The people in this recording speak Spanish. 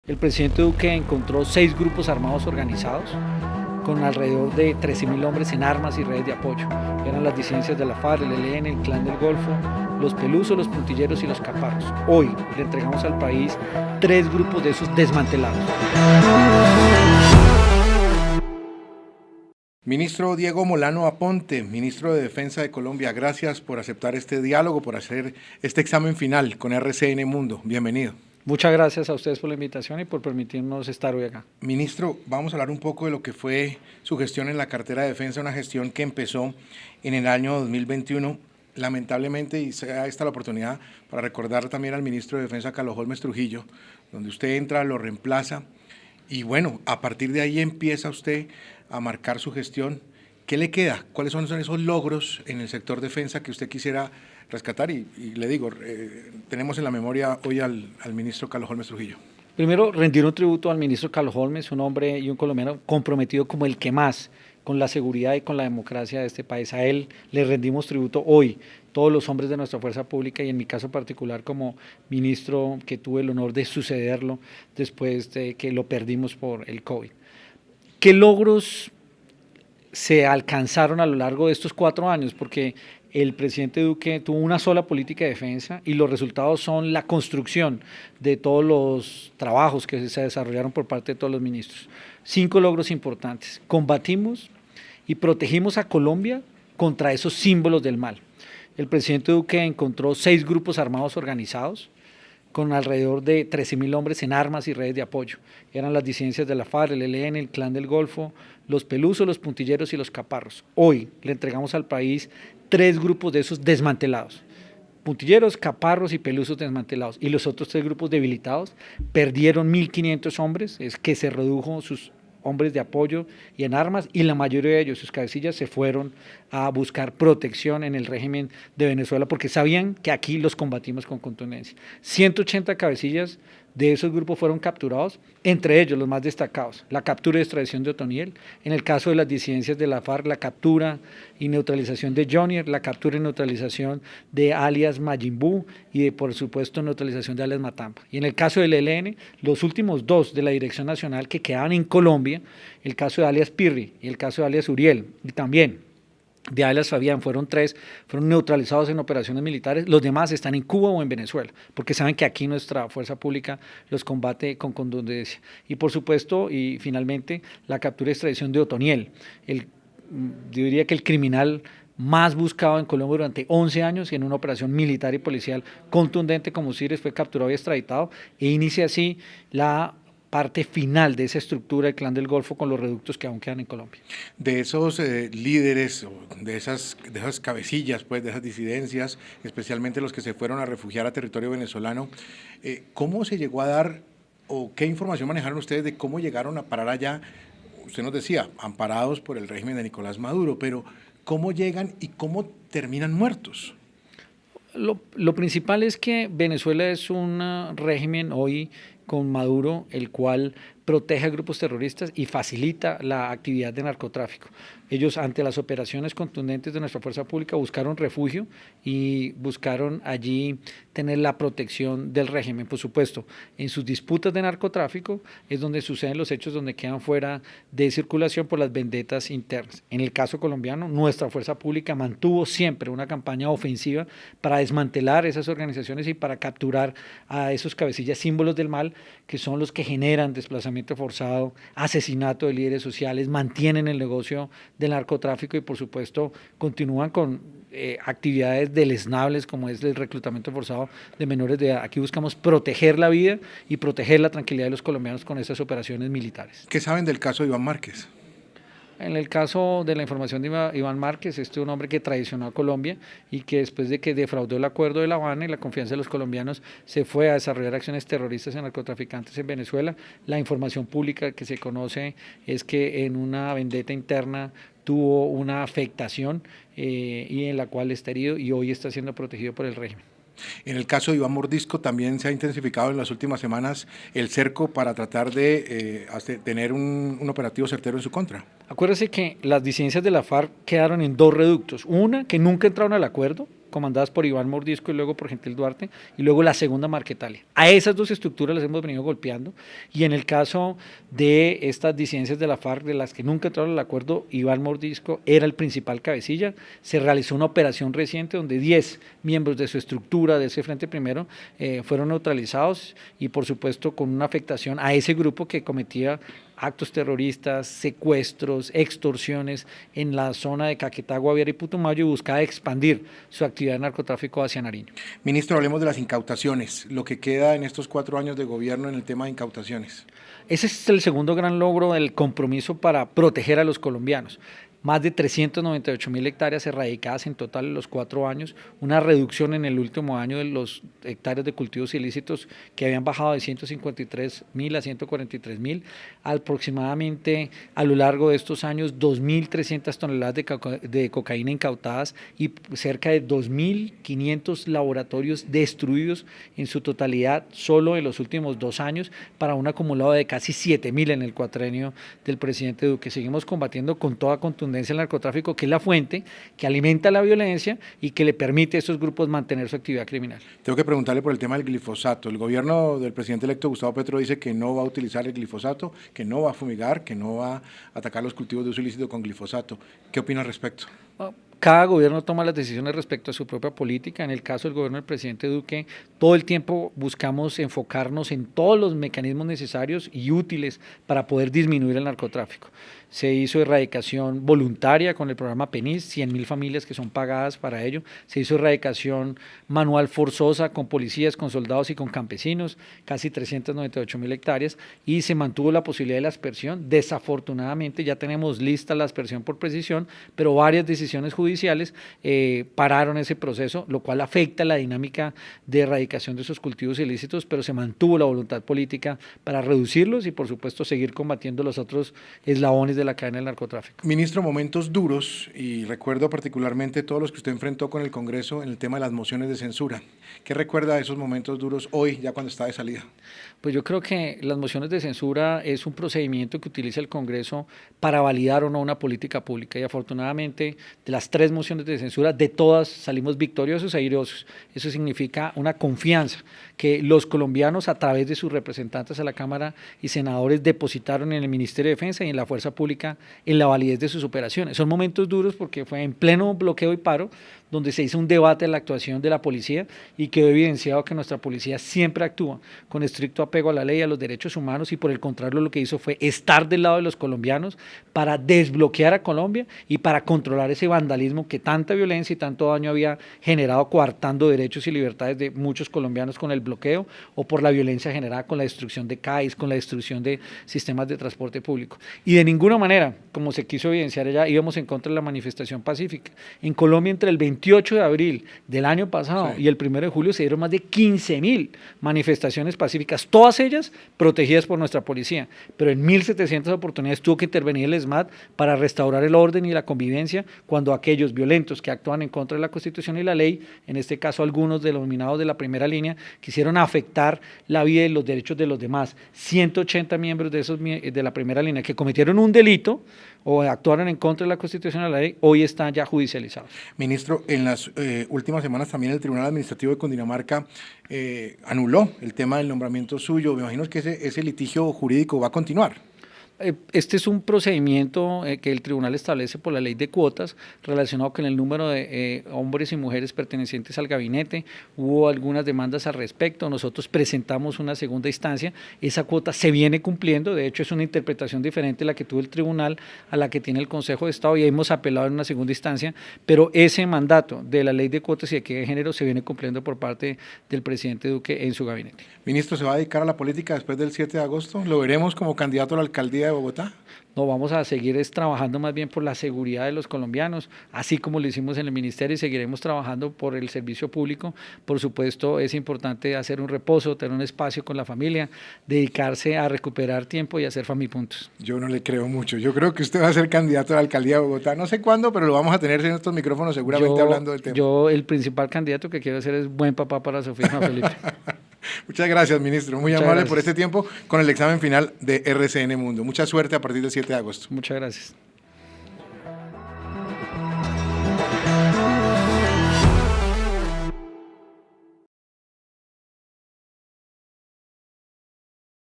El presidente Duque encontró 6 grupos armados organizados con alrededor de 13.000 hombres en armas y redes de apoyo. Eran las disidencias de la FARC, el ELN, el Clan del Golfo, los Pelusos, los Puntilleros y los Caparros. Hoy le entregamos al país 3 grupos de esos desmantelados. Ministro Diego Molano Aponte, ministro de Defensa de Colombia, gracias por aceptar este diálogo, por hacer este examen final con RCN Mundo. Bienvenido. Muchas gracias a ustedes por la invitación y por permitirnos estar hoy acá. Ministro, vamos a hablar un poco de lo que fue su gestión en la cartera de defensa, una gestión que empezó en el año 2021. Lamentablemente, y sea esta la oportunidad para recordar también al ministro de Defensa, Carlos Holmes Trujillo, donde usted entra, lo reemplaza, y bueno, a partir de ahí empieza usted a marcar su gestión. ¿Qué le queda? ¿Cuáles son esos logros en el sector defensa que usted quisiera rescatar? Y le digo, tenemos en la memoria hoy al ministro Carlos Holmes Trujillo. Primero, rendir un tributo al ministro Carlos Holmes, un hombre y un colombiano comprometido como el que más con la seguridad y con la democracia de este país. A él le rendimos tributo hoy, todos los hombres de nuestra fuerza pública, y en mi caso particular como ministro que tuve el honor de sucederlo después de que lo perdimos por el COVID. ¿Qué logros se alcanzaron a lo largo de estos 4 años? Porque el presidente Duque tuvo una sola política de defensa y los resultados son la construcción de todos los trabajos que se desarrollaron por parte de todos los ministros. 5 logros importantes. Combatimos y protegimos a Colombia contra esos símbolos del mal. El presidente Duque encontró 6 grupos armados organizados con alrededor de 13.000 hombres en armas y redes de apoyo. Eran las disidencias de la FARC, el ELN, el Clan del Golfo, los Pelusos, los Puntilleros y los Caparros. Hoy le entregamos al país 3 grupos de esos desmantelados. Puntilleros, Caparros y Pelusos desmantelados. Y los otros 3 grupos debilitados perdieron 1.500 hombres, es que se redujo sus hombres de apoyo y en armas, y la mayoría de ellos, sus cabecillas, se fueron a buscar protección en el régimen de Venezuela porque sabían que aquí los combatimos con contundencia. 180 cabecillas de esos grupos fueron capturados, entre ellos los más destacados, la captura y extradición de Otoniel, en el caso de las disidencias de la FARC, la captura y neutralización de Jonier, la captura y neutralización de alias Mayimbu y de, por supuesto, neutralización de alias Matampa. Y en el caso del ELN, los últimos 2 de la Dirección Nacional que quedaban en Colombia, el caso de alias Pirri y el caso de alias Uriel, y también de alias Fabián, fueron 3, fueron neutralizados en operaciones militares. Los demás están en Cuba o en Venezuela, porque saben que aquí nuestra fuerza pública los combate con contundencia. Y por supuesto, y finalmente, la captura y extradición de Otoniel, yo diría que el criminal más buscado en Colombia durante 11 años, y en una operación militar y policial contundente como CIRES fue capturado y extraditado, e inicia así la parte final de esa estructura del Clan del Golfo con los reductos que aún quedan en Colombia. De esos líderes, de esas cabecillas, pues, de esas disidencias, especialmente los que se fueron a refugiar a territorio venezolano, ¿cómo se llegó a dar o qué información manejaron ustedes de cómo llegaron a parar allá? Usted nos decía, amparados por el régimen de Nicolás Maduro, pero ¿cómo llegan y cómo terminan muertos? Lo principal es que Venezuela es un régimen hoy con Maduro, el cual protege a grupos terroristas y facilita la actividad de narcotráfico. Ellos, ante las operaciones contundentes de nuestra fuerza pública, buscaron refugio y buscaron allí tener la protección del régimen. Por supuesto, en sus disputas de narcotráfico es donde suceden los hechos donde quedan fuera de circulación por las vendetas internas. En el caso colombiano, nuestra fuerza pública mantuvo siempre una campaña ofensiva para desmantelar esas organizaciones y para capturar a esos cabecillas símbolos del mal, que son los que generan desplazamiento forzado, asesinato de líderes sociales, mantienen el negocio del narcotráfico y por supuesto continúan con actividades deleznables como es el reclutamiento forzado de menores de edad. Aquí buscamos proteger la vida y proteger la tranquilidad de los colombianos con esas operaciones militares. ¿Qué saben del caso de Iván Márquez? En el caso de la información de Iván Márquez, este es un hombre que traicionó a Colombia y que después de que defraudó el acuerdo de La Habana y la confianza de los colombianos, se fue a desarrollar acciones terroristas en narcotraficantes en Venezuela. La información pública que se conoce es que en una vendetta interna tuvo una afectación y en la cual está herido y hoy está siendo protegido por el régimen. En el caso de Iván Mordisco también se ha intensificado en las últimas semanas el cerco para tratar de tener un operativo certero en su contra. Acuérdese que las disidencias de la FARC quedaron en 2 reductos. Una, que nunca entraron al acuerdo, comandadas por Iván Mordisco y luego por Gentil Duarte, y luego la segunda Marquetalia. A esas dos estructuras las hemos venido golpeando, y en el caso de estas disidencias de la FARC, de las que nunca entraron al acuerdo, Iván Mordisco era el principal cabecilla. Se realizó una operación reciente donde 10 miembros de su estructura, de ese Frente Primero, fueron neutralizados, y por supuesto con una afectación a ese grupo que cometía actos terroristas, secuestros, extorsiones en la zona de Caquetá, Guaviare y Putumayo, y buscaba expandir su actividad de narcotráfico hacia Nariño. Ministro, hablemos de las incautaciones, lo que queda en estos 4 años de gobierno en el tema de incautaciones. Ese es el segundo gran logro del compromiso para proteger a los colombianos. Más de 398.000 hectáreas erradicadas en total en los 4 años, una reducción en el último año de los hectáreas de cultivos ilícitos que habían bajado de 153.000 a 143.000, aproximadamente a lo largo de estos años 2.300 toneladas de cocaína incautadas y cerca de 2.500 laboratorios destruidos en su totalidad solo en los últimos 2 años, para un acumulado de casi 7.000 en el cuatrenio del presidente Duque. Seguimos combatiendo con toda contundencia el narcotráfico, que es la fuente que alimenta la violencia y que le permite a estos grupos mantener su actividad criminal. Tengo que preguntarle por el tema del glifosato. El gobierno del presidente electo Gustavo Petro dice que no va a utilizar el glifosato, que no va a fumigar, que no va a atacar los cultivos de uso ilícito con glifosato. ¿Qué opina al respecto? Cada gobierno toma las decisiones respecto a su propia política. En el caso del gobierno del presidente Duque, todo el tiempo buscamos enfocarnos en todos los mecanismos necesarios y útiles para poder disminuir el narcotráfico. Se hizo erradicación voluntaria con el programa PENIS, 100.000 familias que son pagadas para ello. Se hizo erradicación manual forzosa con policías, con soldados y con campesinos, casi 398.000 hectáreas, y se mantuvo la posibilidad de la aspersión. Desafortunadamente ya tenemos lista la aspersión por precisión, pero varias decisiones judiciales pararon ese proceso, lo cual afecta la dinámica de erradicación de esos cultivos ilícitos, pero se mantuvo la voluntad política para reducirlos y por supuesto seguir combatiendo los otros eslabones de la cadena del narcotráfico. Ministro, momentos duros, y recuerdo particularmente todos los que usted enfrentó con el Congreso en el tema de las mociones de censura. ¿Qué recuerda de esos momentos duros hoy, ya cuando está de salida? Pues yo creo que las mociones de censura es un procedimiento que utiliza el Congreso para validar o no una política pública, y afortunadamente de las 3 mociones de censura, de todas salimos victoriosos e airosos. Eso significa una confianza que los colombianos, a través de sus representantes a la Cámara y senadores, depositaron en el Ministerio de Defensa y en la Fuerza Pública en la validez de sus operaciones. Son momentos duros porque fue en pleno bloqueo y paro donde se hizo un debate de la actuación de la policía, y quedó evidenciado que nuestra policía siempre actúa con estricto apego a la ley y a los derechos humanos, y por el contrario lo que hizo fue estar del lado de los colombianos para desbloquear a Colombia y para controlar ese vandalismo que tanta violencia y tanto daño había generado, coartando derechos y libertades de muchos colombianos con el bloqueo, o por la violencia generada con la destrucción de CAIS, con la destrucción de sistemas de transporte público. Y de ninguna manera, como se quiso evidenciar allá, íbamos en contra de la manifestación pacífica. En Colombia, entre el 28 de abril del año pasado y el 1 de julio se dieron más de 15.000 manifestaciones pacíficas, todas ellas protegidas por nuestra policía, pero en 1.700 oportunidades tuvo que intervenir el ESMAD para restaurar el orden y la convivencia cuando aquellos violentos que actúan en contra de la Constitución y la ley, en este caso algunos denominados de la primera línea, quisieron afectar la vida y los derechos de los demás. 180 miembros de esos de la primera línea que cometieron un delito o actuaron en contra de la Constitución y la ley, hoy están ya judicializados. Ministro, en las últimas semanas también el Tribunal Administrativo de Cundinamarca anuló el tema del nombramiento suyo. Me imagino que ese litigio jurídico va a continuar. Este es un procedimiento que el tribunal establece por la ley de cuotas relacionado con el número de hombres y mujeres pertenecientes al gabinete. Hubo algunas demandas al respecto, nosotros presentamos una segunda instancia, esa cuota se viene cumpliendo, de hecho es una interpretación diferente la que tuvo el tribunal a la que tiene el Consejo de Estado, y hemos apelado en una segunda instancia, pero ese mandato de la ley de cuotas y equidad de género se viene cumpliendo por parte del presidente Duque en su gabinete. Ministro, ¿se va a dedicar a la política después del 7 de agosto? ¿Lo veremos como candidato a la alcaldía de Bogotá? No, vamos a seguir trabajando más bien por la seguridad de los colombianos, así como lo hicimos en el ministerio, y seguiremos trabajando por el servicio público. Por supuesto, es importante hacer un reposo, tener un espacio con la familia, dedicarse a recuperar tiempo y hacer familipuntos. Yo no le creo mucho. Yo creo que usted va a ser candidato a la alcaldía de Bogotá. No sé cuándo, pero lo vamos a tener en estos micrófonos seguramente hablando del tema. Yo el principal candidato que quiero hacer es buen papá para Sofía y Juan Felipe. Muchas gracias, ministro. Muy amable por este tiempo con el examen final de RCN Mundo. Mucha suerte a partir del 7 de agosto. Muchas gracias.